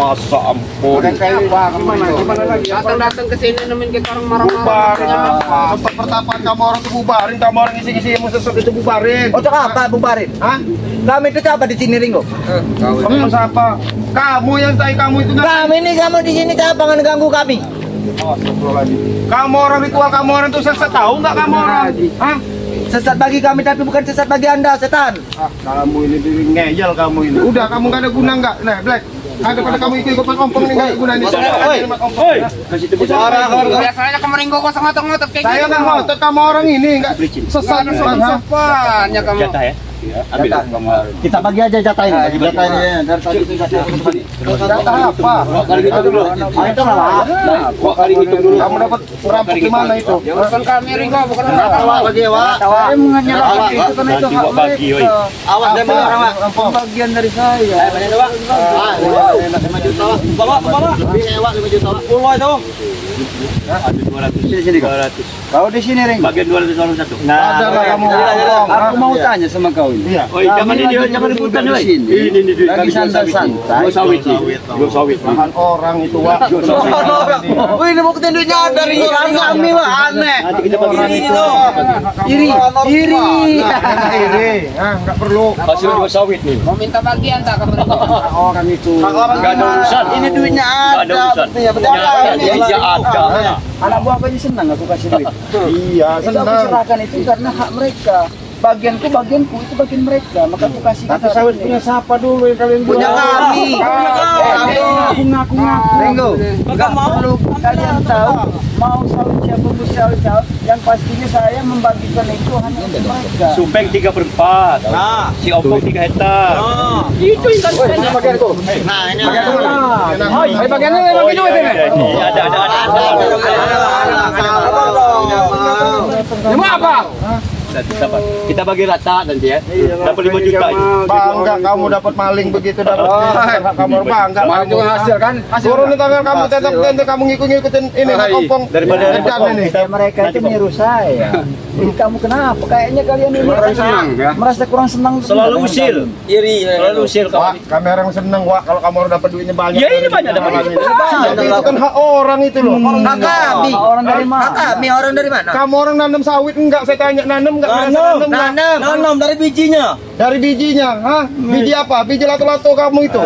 masa ampun. Gimana lagi? Datang ke sini nemenin kita orang marah-marah. Tempat pertapaan kamu orang itu bubarin, kamu orang isi-isi yang sesat itu bubarin. Untuk apa bubarin? Hah? Kami itu siapa di sini, Ringo? Kamu siapa? Kamu yang saya kamu itu Kami ini kamu di sini siapa ganggu kami? Kamu orang ritual, kamu orang itu sesat, tahu nggak kamu orang? Hah? Sesat bagi kami tapi bukan sesat bagi Anda, setan. Kamu ini ngeyel kamu ini. Udah, kamu nggak ada guna nggak? Nah, Black. Daripada kamu ikut-ikutan ompong ini nggak ada guna nih. Hoi, kasih tepuk tangan. Biasanya kamu ringgo kok ngotot-ngotot kayak Saya nggak ngotot, kamu orang ini nggak sesat. Sopannya kamu. Jatah ya. Ambil kamu. Kita bagi aja jatah ini, bagi jatah ini. Dari tadi itu Jatah apa? Kali hitung dulu. Itu lah. Kali hitung dulu. Kamu dapat perampok di mana itu? Ya urusan kami ringgo bukan Bagi ya, Wak. Saya menyerahkan itu karena itu hak mereka. Awas deh orang, Wak. Bagian dari saya. Banyak deh, Wak. 5 juta, Wak. Bawa. 5 juta, Wak. Puluh itu. Ada 200. Sini 200. Kau di sini, Ring. Bagian 200 orang satu. Ada lah kamu. Aku mau tanya sama kau ini. Iya. Oh, jangan ini, jangan rebutan, woi. Ini Lagi santai-santai. Gue sawit. Lahan orang itu, Wak. Wih, ini mau duitnya dari kami, Wak. Aneh. Nanti kita bagi Iri loh. Iri. Nggak perlu. Hasil juga sawit nih. mau minta bagian tak kamu ringgo? Orang itu. Nggak ada urusan. Ini duitnya Nggak ada ada. urusan. Ya, betul. Ya ada. Anak buah aku ini senang aku kasih duit. Iya, Itu aku senang. serahkan itu karena hak mereka. Bagianku itu bagian mereka. Maka aku kasih. Tapi sawit punya siapa dulu yang kalian Punya jual? kami. Aku ngaku. Ringo, enggak perlu kalian tahu mau sawit siapa pun sawit yang pastinya saya membagikan itu hanya untuk mereka. Sumpeng 3/4. Nah, si Opong 3 hektar. Itu yang kan Bagianku. Nah, ini Ayo bagiannya bagi duit ini. Ada. Ini mau apa? Kita bagi rata nanti ya. Dapat 5 juta ini. Bangga kamu dapat maling begitu dapat kamu bangga. Maling juga hasil kan? Turunin tangan kamu tetap kamu ngikutin ini kompong Daripada edan ini. mereka itu niru saya. Ini kamu kenapa? Kayaknya kalian ini merasa kurang senang. Selalu usil. Selalu usil Wah, kamu. kami orang seneng, Wak, kalau kamu orang dapat duitnya banyak. Ya, ini banyak dapat duit. Tapi itu kan hak orang itu loh. Hak kami. Orang dari mana? Hak kami orang dari mana? Kamu orang nanam sawit enggak? Saya tanya nanam enggak? Nanam dari bijinya. Dari bijinya, hah? Biji apa? Biji lato-lato kamu itu?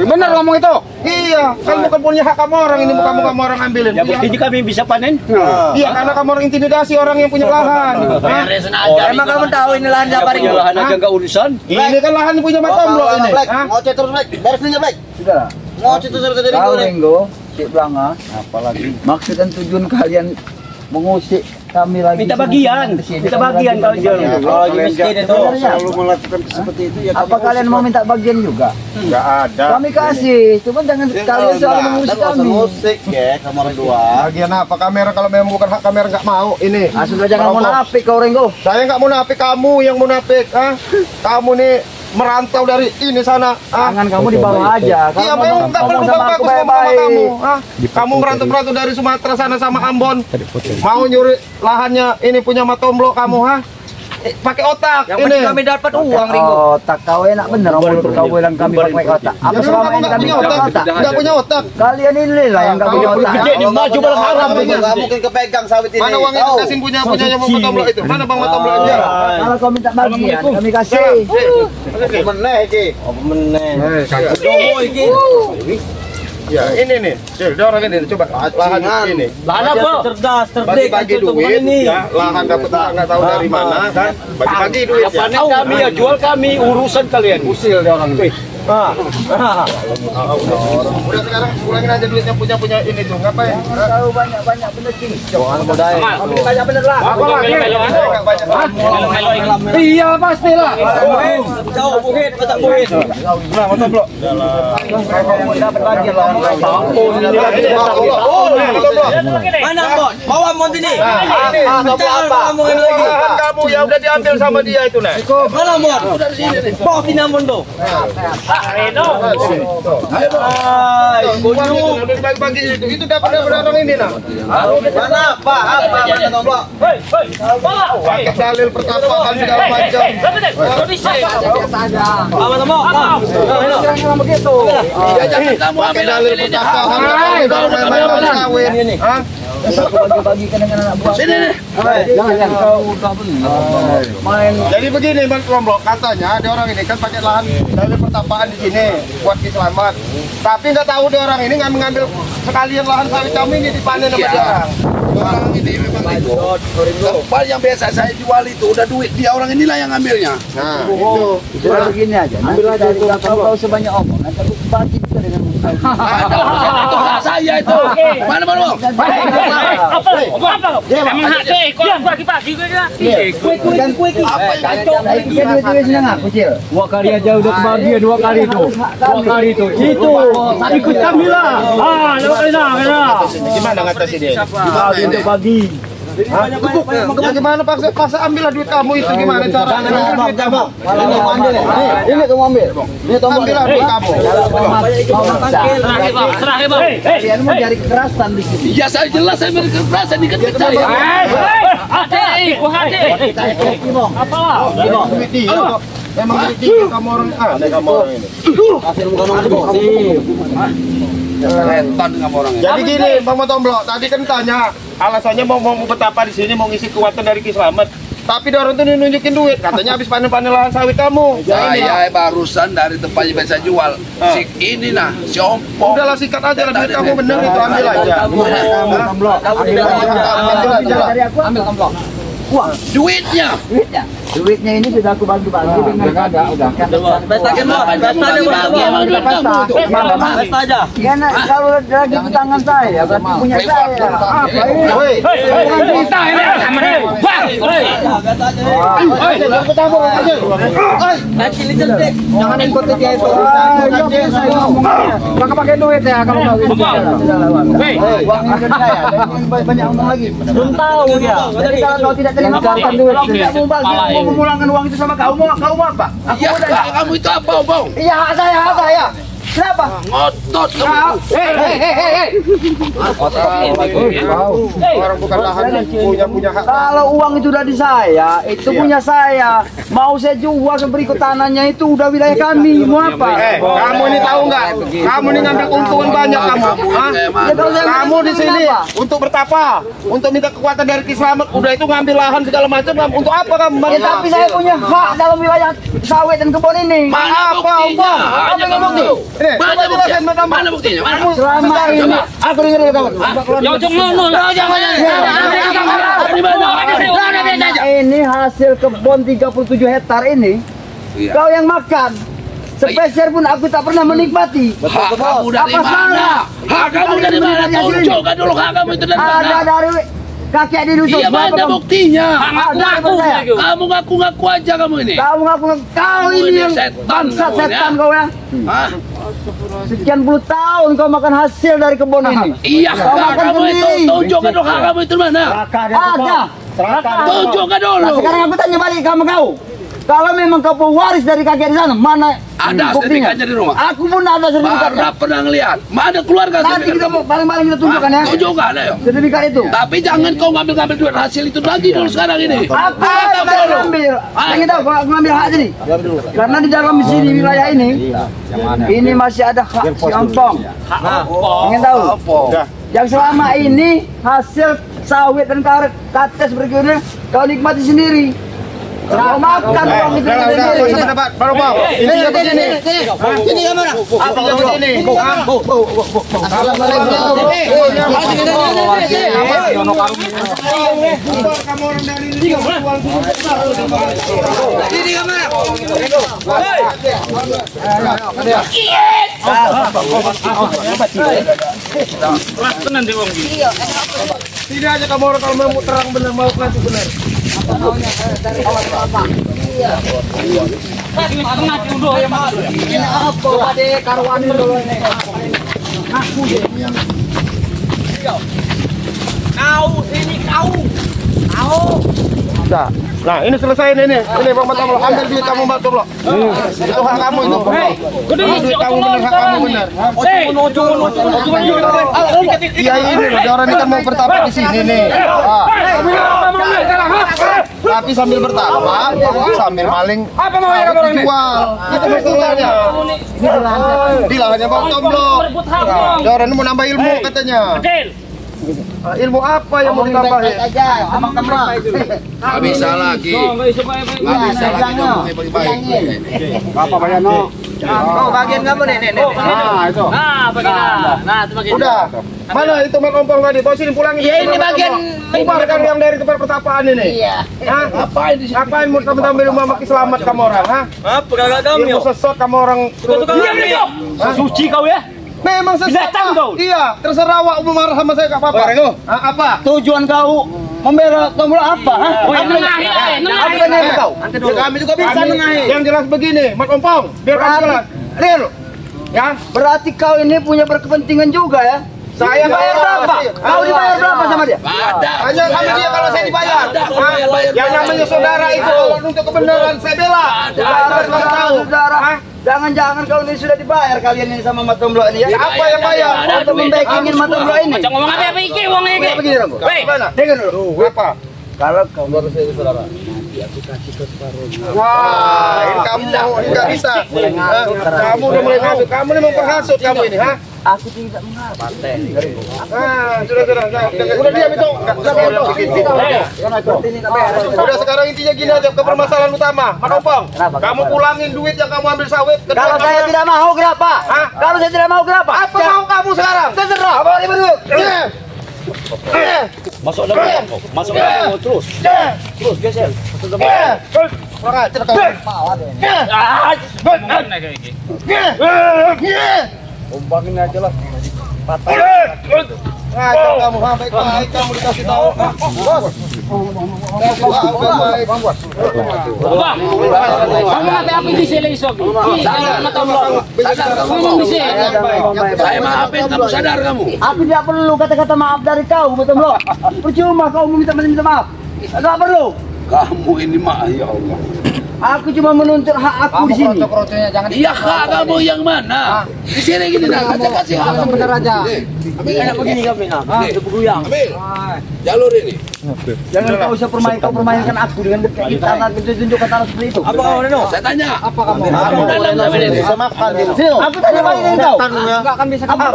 Benar ngomong itu. Iya, kan bukan punya hak kamu orang ini, bukan kamu orang ambilin. Ya buktinya kami bisa panen. Iya, karena kamu orang intimidasi orang yang punya lahan. Hah? Emang kamu tahu ini lahan siapa Punya lahan aja enggak urusan. Ini kan lahan punya Matomblo ini. Hah? Ngoceh terus, Black. Dari sini, Black. Sudah. Ngoceh terus dari Ringo. Cik Blanga. Apalagi. Maksud dan tujuan kalian mengusik kami lagi. Minta bagian kalau jual. Kalau lagi miskin itu Selalu melakukan seperti itu ya. apa kalian mau minta bagian juga? Enggak ada. Kami kasih, cuma jangan kalian selalu mengusik kami. musik ya kamu orang dua. Bagian apa kamera kalau memang bukan hak kamera enggak mau ini. Ah, sudah jangan munafik kau Ringo. Saya enggak munafik, kamu yang munafik, ah. Kamu nih merantau dari ini sana, ah. Tangan kamu di bawah aja. Iya, memang enggak perlu bagus ngomong sama kamu, ah. Kamu merantau-merantau dari Sumatera sana sama Ambon. Mau nyuri lahannya ini punya Matomblo kamu, ha? Pakai otak ini. Kami dapat uang Ringo. Otak kau enak bener mulut kau bilang kami pakai otak. Ya Apa memang selama kamu ini enggak kami punya pakai otak, otak? enggak punya otak. Kalian ini lah yang enggak punya otak. Gede nih maju bareng haram. Enggak mungkin kepegang sawit ini. Mana uang yang dikasih punya Bang Matomblo itu? Mana Bang Matomblo aja? Kalau kau minta bagian, kami kasih. Meneh iki. Oh meneh. Ya, ini nih. Cil, dia orang ini coba lahan ini. Lahan apa? Cerdas, Bagi-bagi duit, ya. Lahan dapat enggak tahu dari mana kan. Bagi-bagi duit ya. Panen kami ya, jual kami, urusan kalian. Usil dia orang itu. Udah sekarang pulangin aja duitnya punya ini tuh, ngapain? Tahu banyak bener sini. Jangan modal. Kami banyak bener lah. Apa lagi? Enggak banyak. Iya pastilah. Jauh bukit, petak bukit. Nah, Matomblo. Kamu dapat bagian lah. Mana Ambon? Bawa Ambon sini. Kamu ya udah diambil sama dia itu, Nah. Mana Ambon? Bawa sini Ambon tuh. Bagi itu dapat orang ini nah. Mana Pak? Apa mana tomblok? Pakai dalil pertapaan segala macam. Apa tomblok? begitu. Pakai dalil pertapaan kawin. Hah? Bagi-bagikan dengan anak buah. Sini nih. Main Jadi begini Bang Lombok, katanya ada orang ini kan pakai lahan dalil pertapaan di sini buat Kiselamat. Tapi nggak tahu dia orang ini ngambil sekalian lahan sawit kami ini dipanen sama dia orang. Orang ini memang itu. Tempat yang biasa saya jual itu udah duit dia orang inilah yang ngambilnya. Nah, itu. sudah begini aja. Nanti dari kau sebanyak omong. Nanti aku bagi juga dengan Ada urusan itu hak saya itu. Mana Bang? Dua kali aja udah kebagian dua kali itu. Itu ikut kami lah. Gimana ngatasin dia? Untuk bagi. Gimana paksa ambillah duit kamu itu gimana cara? Duit kamu. Ini kamu ambil. Ini tombol Ambillah duit kamu. Kalian mau cari kekerasan di sini. Ya saya jelas saya beri kekerasan di ketik saya. Duit dia kok. Emang duit dia kamu orang kamu orang ini. Rentan dengan orang ini. Jadi gini Bang Motomblok, tadi kan tanya alasannya mau betapa di sini mau ngisi kekuatan dari Kiselamat. Tapi dia orang tuh nunjukin duit, katanya habis panen lahan sawit kamu. Saya barusan dari tempatnya biasa jual. Si ini nah, si Ompong. Udahlah sikat aja lah duit kamu bener itu ambil aja. Ambil tomblok. Uang, Duitnya. duitnya ini sudah aku bagi-bagi dengan ada udah kan. Pesta aja. Ya nak, kalau lagi di tangan saya berarti punya saya. Apa ini? Woi, Jangan ikuti dia itu. Pakai pakai duit ya kalau nggak gitu. Uang ini dari saya. Banyak ngomong lagi. Belum tahu dia. Jadi kalau kau tidak terima makan duit, tidak mau bagi, mau memulangkan uang itu sama kau mau apa? Aku Ya, udah. kamu itu apa, Bang? Iya hak saya. Kenapa? Ngotot kamu. orang bukan lahan punya hak. Kalau uang itu udah di saya, itu punya saya. Mau saya jual berikut tanahnya itu udah wilayah kami. Mau apa? Kamu ini tahu nggak? Kamu ini ngambil keuntungan banyak kamu. Hah? Ya, kalau saya Kamu di sini kenapa? untuk bertapa, untuk minta kekuatan dari Kiselamat. Udah itu ngambil lahan segala macam. Untuk apa kamu? Ya, tapi saya punya hak dalam wilayah sawit dan kebun ini. Mana buktinya? Apa yang bukti? Ini, coba Mana jelasin buktinya? sama kamu. Mana buktinya? Mana? Selama ini aku dengar kawan. Ini hasil kebun 37 hektar ini. Iya. Kau yang makan. Sepeser pun aku tak pernah menikmati. Hak kamu dari Apa mana? salah? Hak kamu dari mana? Tunjukkan dulu hak kamu itu dari Ada mana? dari kakek di dusun. Iya, mana buktinya? Aku saya. Kamu ngaku-ngaku aja kamu ini. Kau ngaku kau ini yang setan bangsat kamu, setan ya? kau ya. Hah? Sekian puluh tahun kau makan hasil dari kebun ini. Iya, Kau hak makan kamu itu. sendiri. Tunjukkan dulu hak kamu itu mana? Ada. Tunjukkan dulu. Nah, sekarang aku tanya balik sama kau. Kalau memang kau pewaris dari kakek di sana, mana Ada buktinya? sertifikatnya di rumah. Aku pun ada sertifikatnya. Para pernah ngeliat. Mana keluarga Nanti sertifikat kita kamu? paling-paling kita tunjukkan ya. Tunjukkan ayo. Sertifikat itu. Tapi jangan kau ngambil-ngambil duit hasil itu lagi dulu sekarang ini. Aku Ada tidak dulu. ngambil. Pengen tahu kalau aku ngambil hak jadi? Karena di dalam sini wilayah ini masih ada hak si Ompong. Pengen tahu? Udah. Yang selama ini hasil sawit dan kates berikutnya kau nikmati sendiri. Kau makan uang itu Udah, sendiri. usah berdebat. Baru bang. Intinya begini. Ini kamera. Apa yang begini? Kamu orang dari ini. Sini aja kamu orang kalau mau terang benar mau kan benar. Ini apa pada karuan dulu ini? Aku deh. Kau ini kau. Nah, ini selesai ini. Ini Bang Matomlo, ambil duit kamu Matomlo. Itu hak kamu itu. Duit kamu benar, hak kamu benar. Iya ini loh, orang ini kan mau bertapa di sini nih. Tapi sambil bertapa, sambil maling. Apa mau yang kamu jual? Itu masalahnya. Di lahannya Bang Matomlo. Orang ini mau nambah ilmu katanya. Ilmu apa yang mau ditambahin? Nggak bisa lagi. Nggak bisa lagi ngomongnya baik-baik. Apa banyak no? Oh, bagian kamu nih. Nah, itu. Nah, itu bagian. Udah. Mana itu mak ompong tadi? Bawa sini pulangin. Iya, ini bagian. Bubarkan yang dari tempat pertapaan ini. Iya. Hah? Ngapain mau tampil rumah makin selamat kamu orang, ha? Apa kagak kamu? Ilmu sesat kamu orang. Suci kau ya? Memang sesat kau. Iya, terserah awak mau marah sama saya enggak apa-apa. Apa? Tujuan kau membela Tomblo apa? Apa nengahi kau? Kami juga bisa nengahi. Yang jelas begini, mak ompong, biar kami jelas. Real. Ya, Berarti kau ini punya berkepentingan juga ya? saya Bayar berapa? Kau dibayar berapa sama dia? Hanya sama dia kalau saya dibayar. Yang namanya saudara itu kalau untuk kebenaran saya bela. Saudara, jangan-jangan kau ini sudah dibayar kalian ini sama Matomblo ini ya? Apa yang bayar? Untuk membackingin Matomblo ini. Macam ngomong apa iki uangnya iki? Begini Rambo. Gimana? Dengar dulu. Apa? Kalau kau baru saya saudara. Wah, ini kamu nggak bisa. Kamu udah mulai masuk. Kamu ini mau penghasut kamu ini, ha? Aku tidak menghapus. Udah diam itu. Udah sekarang intinya gini aja ke permasalahan utama. Manompong, kamu pulangin duit yang kamu ambil sawit. Kalau saya tidak mau kenapa? Hah? Kalau saya tidak mau kenapa? Apa mau kamu sekarang? Terserah. Apa ini betul? Masuk dalam masuk dalam terus. Terus geser. Kurang ajar kamu. Umpangin aja lah. Ngajar kamu, baik-baik kamu dikasih tahu. Bos. Baik-baik. Kamu apa di sini isok? Saya maafin kamu, sadar kamu. Aku tidak perlu kata-kata maaf dari kau, Matomblo. Percuma kau meminta maaf. Enggak perlu. Kamu ini mah ya Allah. Aku cuma menuntut hak aku di sini. Iya hak kamu yang mana? Di sini gini nah, kasih hak kamu. Bener aja. Enak begini kami nak. Itu buguyang. Ambil. Jalur ini. Jangan kau usah permainkan aku dengan tanah tunjukkan tanah seperti itu. Apa kamu Reno? Saya tanya. Apa kamu? Kamu dalam ambil ini. Bisa makan dulu. Aku tanya balik dengan kau. Enggak akan bisa apa?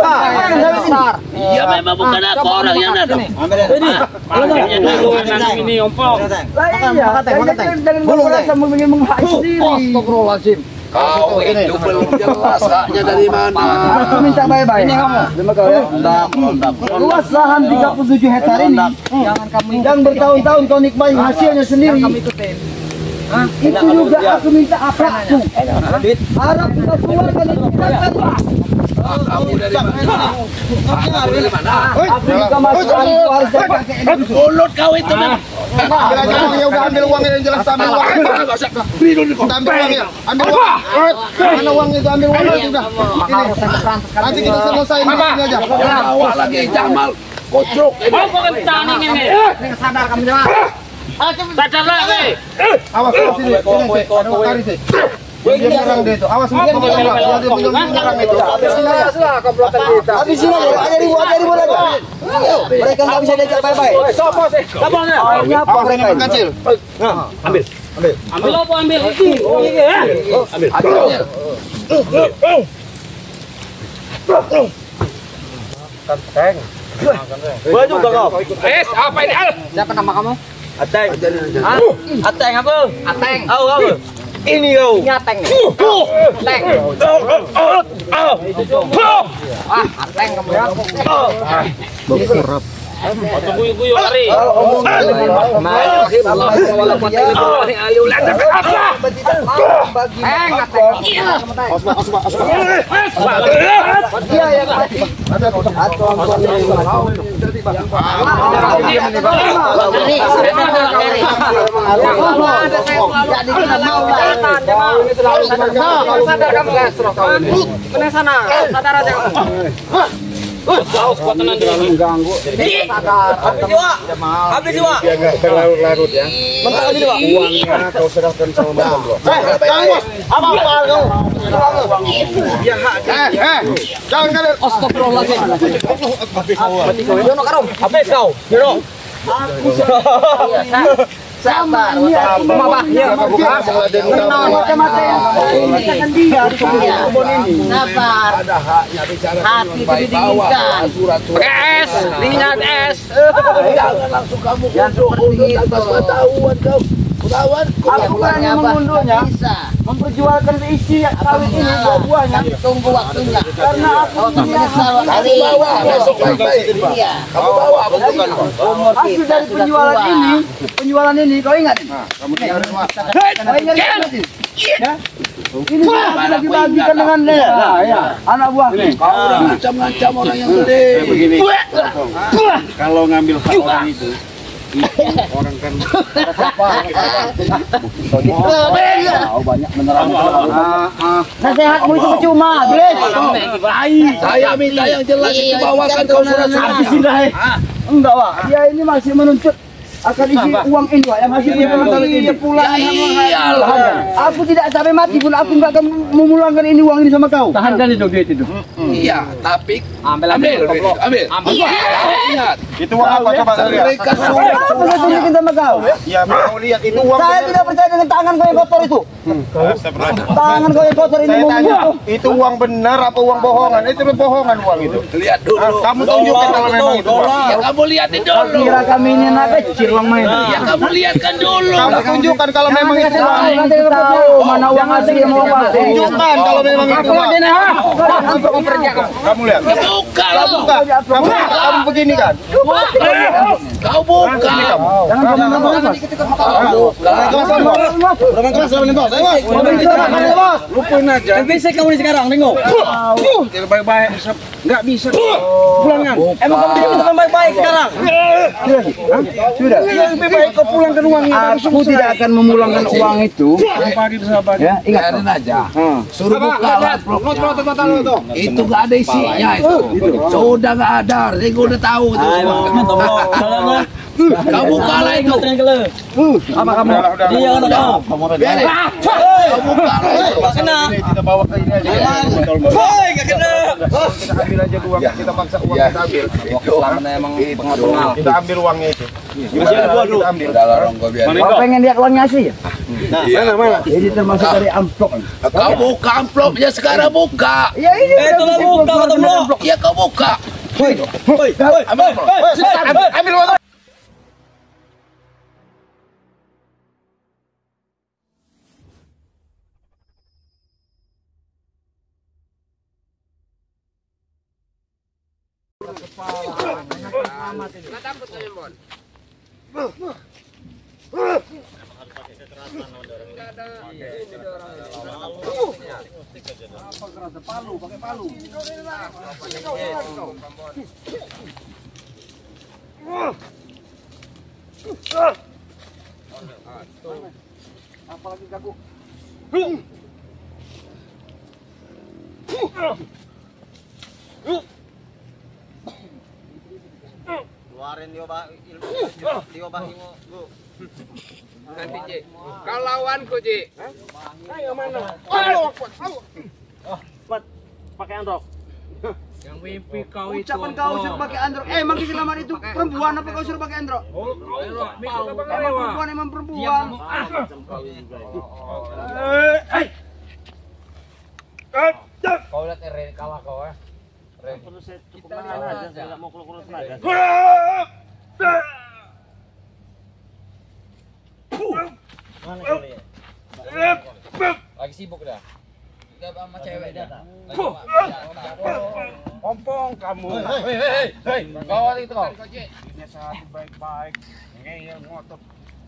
Iya memang bukan aku orang yang datang. Makanya dulu anak ini ompong. Jangan merasa ingin menghai sendiri. Astagfirullahaladzim. Kau itu belum jelas haknya dari mana. Aku minta bye-bye. Ini kamu. Terima kau ya. Luas lahan 37 hektar ini. Jangan kamu yang bertahun-tahun kau nikmati hasilnya sendiri. Kami ikutin. Itu juga aku minta apa aku. Harap kau keluarkan itu. Kamu dari mana? Kamu dari mana? Aku juga masuk harus pakai. Mulut kau itu memang. Ya udah ambil uangnya yang jelas ambil uangnya. Ambil uangnya. Ambil uang. Mana uangnya itu ambil uangnya sudah. Nanti kita selesai ini aja. Bawa lagi Jamal. Kocok. Oh, kok tani ini. Sadar kamu jangan. Sadar lagi. Awas sini. Tarik sih. Dia menyerang dia itu. Awas semua dia menyerang itu. Habis ini ada ribu lagi. Mereka nggak bisa diajak bye-bye. Apa mereka kecil? Ambil apa ambil ini? Ambil. Kenteng. Baju enggak kau? Apa ini? Siapa nama kamu? Ateng. Hah? Ateng apa? Ateng. Apa? Ini kau. Ini Ateng. Ateng. Ateng kamu ya. Berkurap. Guyu-guyu lari. Haus kuat tenan dia mengganggu. Habis jiwa. Habis jiwa. Dia enggak berlarut-larut ya. Mental ini, Pak. Uangnya kau serahkan sama Bang Bro. Kang Bos, apa kau? Jangan kalian. Astagfirullahaladzim. Yono karung. Habis kau. Yono. Aku sabar. Mabahnya. Macam dia sabar. Ada haknya bicara Hati dengan baik. Bawa didinginkan. surat-surat. Es, dinginkan es. Jangan langsung kamu undur tanpa pengetahuan kau. Pengetahuan. Aku bukan yang mengundurnya, memperjualkan isi sawit ini buah-buahnya. Tunggu waktunya. Karena aku menyesal Kamu bawa besok baik-baik. Kamu bawa bentukan. hasil dari penjualan ini kau ingat? Kamu dengar semua. Kau ingat ini? Ya? Ini sudah dibagikan dengan dia. Nah, ya. Anak buah. Kau udah ngancam-ngancam orang yang beli. Begini. Kalau ngambil hak orang itu orang kan banyak menerang. Nasihatmu itu percuma, Blis. Saya minta yang jelas itu bawakan kau surat-surat. Enggak, Pak. Dia ini masih menuntut akan isi uang ini, Pak. Yang masih pulang. Aku tidak sampai mati pun aku enggak akan memulangkan ini uang ini sama kau. Tahankan itu duit itu. Iya, tapi Ambil. Lihat, Itu uang apa coba lihat. mereka Apa saya tunjukin sama kau? Ya mau lihat itu uang. Saya tidak percaya dengan tangan kau yang kotor itu. Tangan kau yang kotor ini Saya tanya, membunuh. itu uang benar apa uang bohongan? Itu bohongan uang itu. lihat dulu. Kamu tunjukkan kalau memang itu uang. Ya kamu lihatin dulu. Kira kami ini anak kecil uang main. Ya kamu lihatkan dulu. Kamu tunjukkan kalau memang itu uang. Nanti kita tahu mana uang asli yang mau apa. Tunjukkan kalau memang itu uang. Kamu lihat. Buka Kamu buka. Kamu begini kan? Kau buka. Lupain aja. Bisa kamu di sekarang, tengok. Baik-baik. Enggak bisa. Pulangkan. Emang kamu tidak bisa baik-baik sekarang? Sudah. Yang lebih baik kau pulangkan uangnya. Aku tidak akan memulangkan uang itu. Pagi sahabat. Ya, ingat. Biarin aja. Suruh buka amplopnya. Itu gak ada isinya itu. Sudah gak ada. Ringo udah tahu itu semua. Kau buka lah itu. Apa kamu? Dia kan kamu. Biarin. Kau buka lah itu. Gak kena. Kita bawa ke ini aja. Woi, gak kena. Kita ambil aja uang. Kita paksa uang kita ambil. Selama emang pengapungal. Kita ambil uangnya itu. Masih ada buah dulu. Kita ambil. Udah lah Ronggo biarin. Kau pengen lihat uangnya asli ya? Mana? Jadi termasuk dari amplop. Kau buka amplopnya sekarang buka. Ya ini. Tolong buka kata blok. Ya kau buka. Ambil uang. Apalagi kaku. Keluarin diobah ilmu. Nanti Ji. Kau lawanku Ji. Pakai androk. Yang mimpi kau itu. Ucapan kau suruh pakai androk. Emang keselamatan itu perempuan apa kau suruh pakai androk? Emang perempuan. Kau lihat Ren kalah kau ya. Kita aja, saya nggak mau keluar tenaga. Mana kali ya? Lagi sibuk dah. Enggak sama cewek dah. Ompong kamu. Hei. Kau itu kau. Ini sahabat baik-baik. Ngeyel ngotot.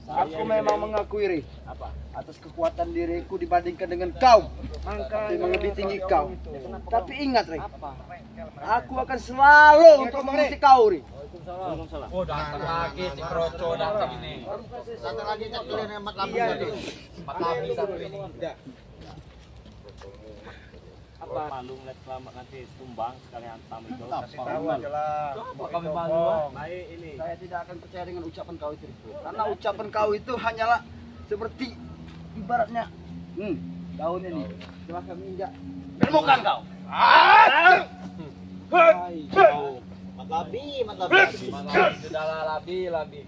Aku memang mengakui, Ri, atas kekuatan diriku dibandingkan dengan kau. Memang lebih tinggi kau. Tapi ingat, Ri, aku akan selalu untuk mengisi kau, Ri. Oh, datang lagi si Kroco datang ini. Satu lagi cak kalian yang 4 lambi tadi. 4 lambi satu ini. Malu ngeliat selamat nanti tumbang sekali hantam itu. Kasih tahu aja lah. Coba kami malu. Baik ini. Saya tidak akan percaya dengan ucapan kau itu. Karena ucapan kau itu hanyalah seperti ibaratnya daun ini. Coba kami injak. Bermukan kau. Labi. Sudahlah labi.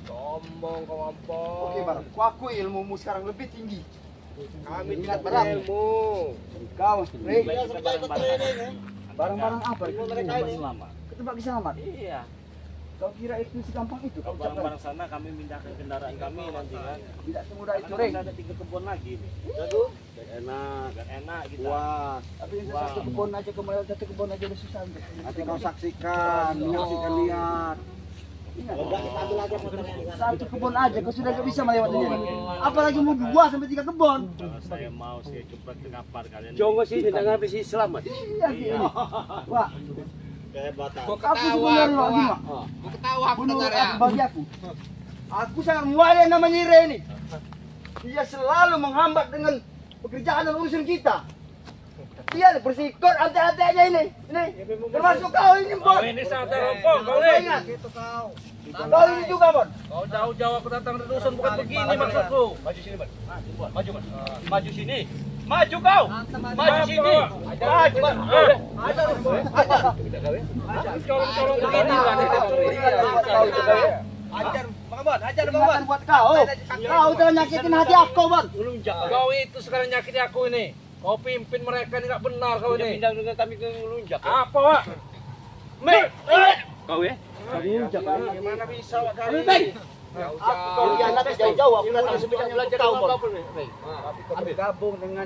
Sombong kau ampun. Oke, Bang. Ku akui ilmumu sekarang lebih tinggi. Kami tidak berilmu. Kau, Rey. Barang-barang apa? Mereka ini. Ketebak selamat. Iya. Kau kira itu segampang itu? Kalau barang-barang sana kami pindahkan kendaraan kami nanti kan. Tidak semudah itu, Rey. Rey. Ada 3 kebun lagi nih. Enak kita. Wah, Tapi yang satu kebun aja, kemarin satu kebun aja udah susah. nanti kau saksikan, lihat. Satu kebun aja, kau sudah gak bisa melewatinya. Apalagi mau gua sampai 3 kebun. Kalau saya mau sih cepat ke kapal kalian. Jongo sini dengan visi selamat. Iya. Wah, Kehebatan. Kau aku ketawa, sebenarnya kau. Bima. Kau ketawa aku Menurut dengar ya. aku, bagi aku sangat mulia namanya Rey ini. Dia selalu menghambat dengan pekerjaan dan urusan kita. Dia bersikut ante-antenya ini. Termasuk kau ini, Bon. Ini sangat rempong Kau ingat? Kau ini juga, Bon. Kau jauh-jauh aku datang dari dusun bukan begini maksudku. Maju sini, Bang. Maju, Bang. Maju sini. Maju kau. Maju sini. Maju, Bang. Colong-colong begini Ajar, Bang Bon. Ajar, Bang Bon. Peringatan buat kau. Kau telah nyakitin hati aku, Bon. Kau itu sekarang nyakiti aku ini. Kau pimpin mereka ini nggak benar kau ini. Pindah dengan kami ke ngelunjak. Apa, Wak? Kau ya? Gimana bisa, Wak? Kau jangan jauh-jauh, aku datang sebenarnya belajar kau, Bon. Ambil gabung dengan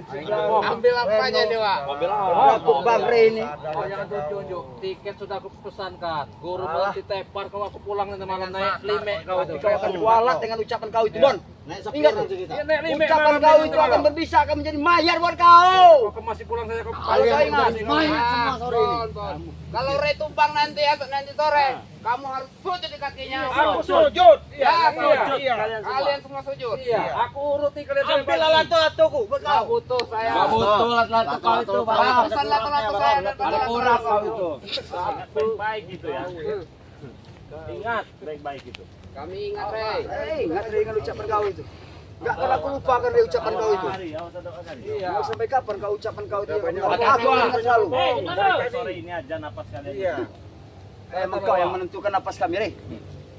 Ambil apanya nih, Wak? Aku Bang Rey ini. Kau jangan tunjuk. Tiket sudah aku pesankan. Guru mau ditepar kalau aku pulang nanti malam naik limek kau itu. Kau akan kualat dengan ucapan kau itu, Bon. Ingat, Iya, naik limek ucapan malam kau ini, itu Bang. akan berbisa, akan menjadi mayar buat kau. Kau masih pulang saya kau. Kau ingat, mayar semua sore ini. Kalau Rey tumbang nanti sore, kamu harus sujud di kakinya. Aku sujud. Ya, sujud. Iya. Kalian semua sujud. Iya. Aku uruti kalian. Ambil lato-latoku, kau butuh saya. Gak butuh lato-lato kau itu. Pesan lato-lato saya dan Ada kurang kau itu. Baik-baik gitu ya. Ingat baik-baik gitu. Kami ingat, Rey. Ingat Rey dengan ucapan kau itu. Enggak akan aku lupakan Rey ucapan kau itu. Iya. Mau sampai kapan kau ucapan kau itu? Aku Aku akan ingat selalu. Sore ini aja napas kalian. Iya. Emang kau yang menentukan napas kami, Rey.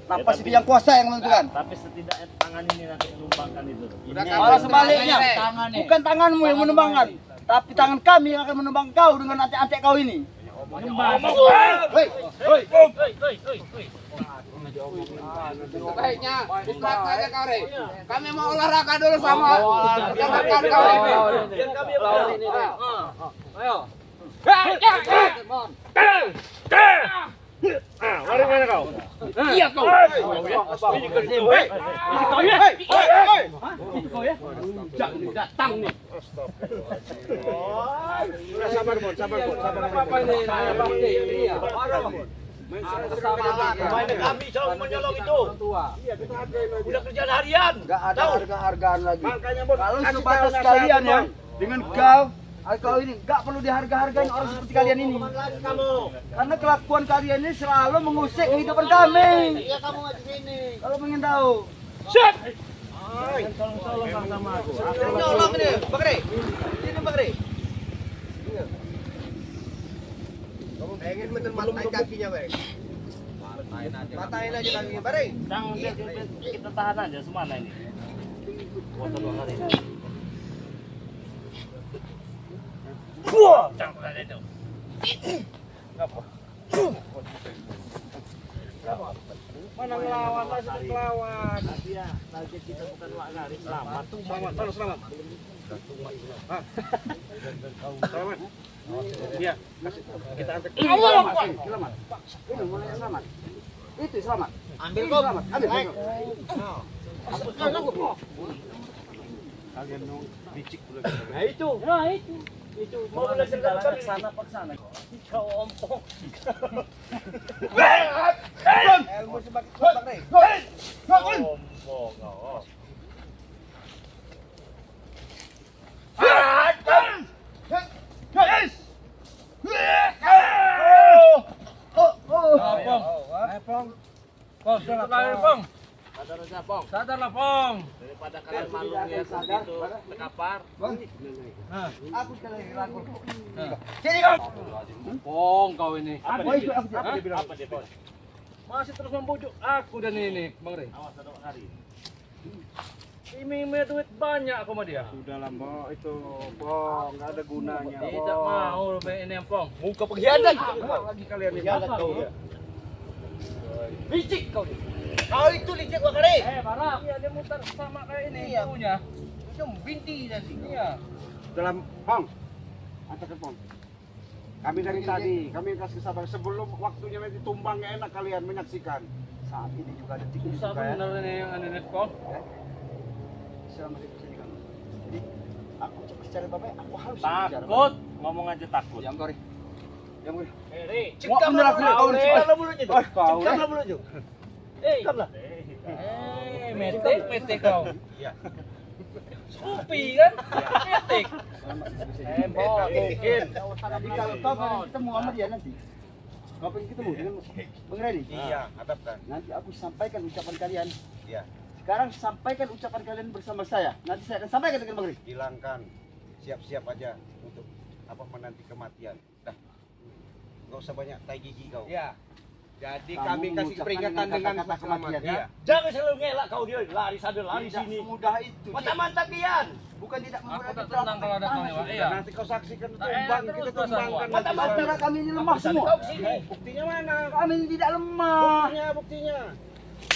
Napas itu yang kuasa yang menentukan. Tapi setidaknya tangan ini nanti menumbangkan itu. Malah sebaliknya, bukan tanganmu yang menumbangkan, tapi tangan kami yang akan menumbang kau dengan antek-antek kau ini. Sebaiknya istirahat saja kau, Rey. Kami mau olahraga dulu sama rekan-rekan kau ini. Biar kami lawan ini. Ayo. Mari mana kau? Iya kau. Ini kau ya? Datang nih. Sabar, Bon. Apa ini? Iya. Kami selalu menyolong itu. Udah kerjaan harian. Enggak ada harga-hargaan lagi. Makanya, Bon, Kalau kasih sebatas tahu kalian nasihat, ya, Bon. dengan kau ini enggak perlu diharga-hargain orang seperti kalian ini. Karena kelakuan kalian ini selalu mengusik kehidupan kami. Iya, kamu di sini. Kalau ingin tahu. Tolong sama aku. Nyolong ini, Bang Rey. Ini Bang Rey. Pengen matain kakinya, Bang. Matain aja kakinya, Bang. Jangan kita tahan aja semana ini. Waktu 2 hari. Jangan ada itu. Ngapa? Mana ngelawan lah seperti lawan. Iya, target kita bukan Wak Garis, selamat. Selamat. Selamat. Iya, kita antar. Selamat. Ini mulai selamat. Itu selamat. Ambil kau. Ambil. Kalian nung bicik dulu. Nah itu. Itu mau belajar ke sana pak sana. Kau ompong. Ilmu sebagai Bang Rey. Ompong kau. Sadarlah, Pong. Daripada kalian malu lihat itu terkapar. Aku sekali rangkul. Sini kau. Pong kau ini. Apa itu? Apa dia bilang? Apa dia, Bos? Masih terus membujuk aku dan ini, Bang Rey. Awas ada hari. Iming duit banyak aku sama dia. Sudah lah, Mbok, itu Pong, nggak ada gunanya. Tidak mau ini yang Pong. Muka pengkhianat. Lagi kalian ini. Kau ya. Licik kau ni. Kau itu licik Bang Rey. Marah. Iya, dia mutar sama kayak ini punya. Itu binti tadi. Iya. Dalam Pong, antarkan Pong. Kami dari tadi, kami kasih kesabaran sebelum waktunya nanti tumbang nggak enak kalian menyaksikan. Saat ini juga detik ini Susah juga ya. benar ini yang ini Pong. Selama di sini kan. Jadi aku cepat cari bapak, aku harus bicara. Takut, ngomong aja takut. Yang Gori. Yang Gori. Cekam lah mulutnya. Kau Cekam lah mulutnya. Cekam lah. Metek kau. Iya. Supi kan? Metek. Mungkin. Jadi kalau kau pengen ketemu sama dia nanti, kau pengen ketemu dengan Bang Rey. Iya, hadapkan. Nanti aku sampaikan ucapan kalian. Iya. Sekarang sampaikan ucapan kalian bersama saya. Nanti saya akan sampaikan dengan Bang Rey. Hilangkan. Siap-siap aja untuk apa menanti kematian. Dah. Enggak usah banyak tai gigi kau. Iya. Jadi Kamu kami kasih mengucapkan peringatan dengan kata-kata kematian, Iya. ya? Jangan selalu ngelak kau dia lari sana lari Tidak sini. semudah itu. Mantap-mantap Kian. Bukan tidak Aku memberani tak tenang kalau ada kau ya, Pak. Iya. nanti kau saksikan Tak tumbang, enak kita terus tumbangkan perasaan nanti Mata-mata sana. kami ini lemah semua. Kau sini. Buktinya mana? Kami ini tidak lemah. Buktinya.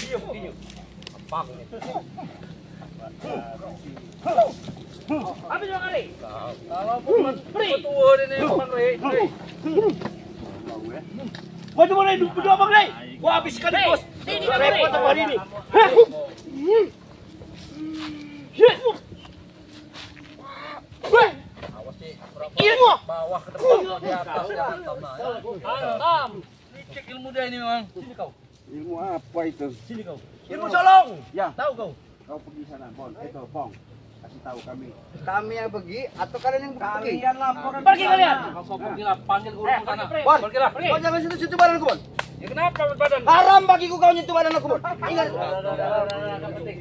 Iya, buktinya. Apa ini? Habis Bang Rey. Kalau bukan betul ini Bang Rey. Kau cuma lagi berdua Bang Rey. Gua habiskan bos. Ini repot apa hari ini? Ilmu Bawah ke depan di atas ya. Hantam. Licik ilmu dia ini memang. Sini kau. Ilmu apa itu? Sini kau. ilmu solong. Ya, Tahu kau? kau pergi sana, Pong. Itu, Pong. Kasih tahu kami. Kami yang pergi atau kalian yang pergi? Kalian laporan. Pergi kalian. Kau pergilah panggil guru ke sana. Bon, Pergilah. kau jangan sentuh-sentuh badanku, Bon. Ya kenapa badan? Haram bagiku kau nyentuh badan aku, Bon. Ingat. Enggak penting.